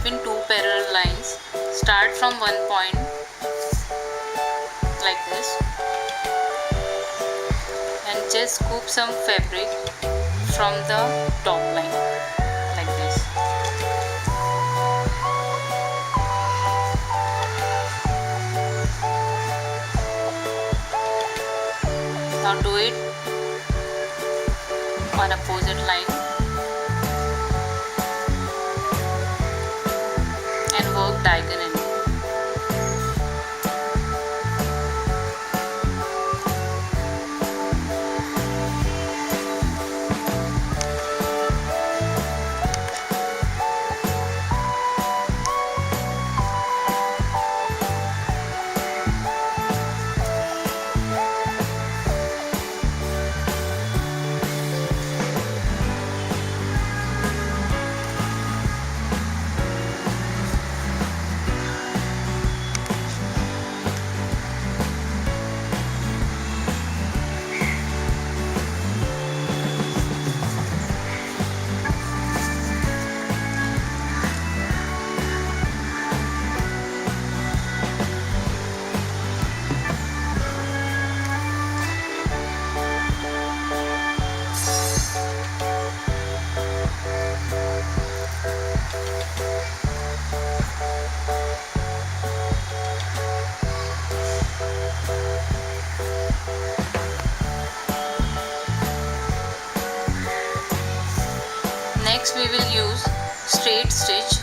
between two parallel lines. Start from one point like this and just scoop some fabric from the top line like this. Now do it on opposite line and work diagonally. Next we will use straight stitch.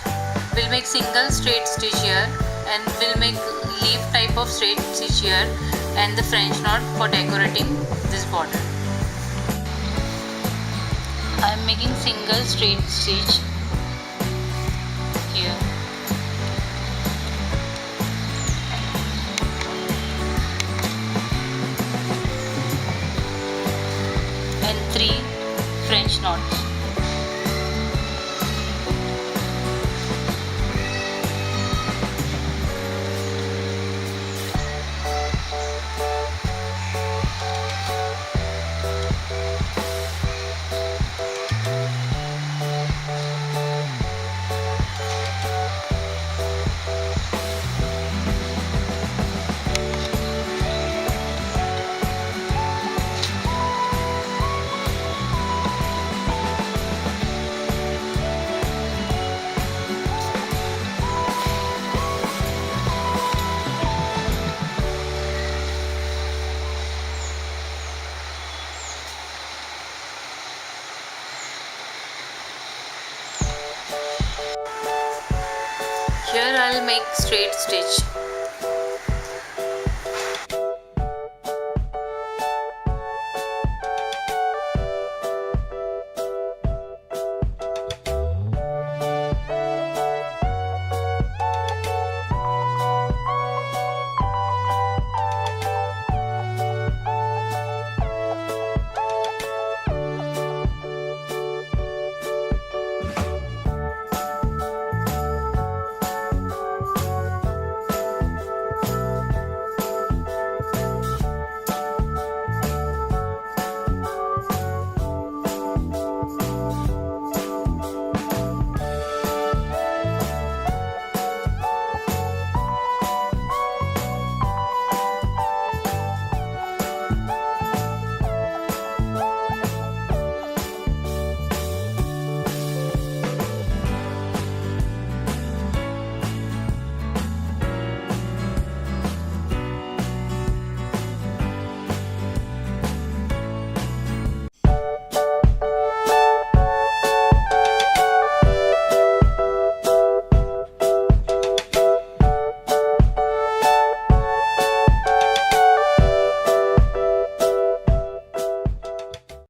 We'll make single straight stitch here and we'll make leaf type of straight stitch here and the French knot for decorating this border. I am making single straight stitch here. And 3 French knots. Here I'll make straight stitch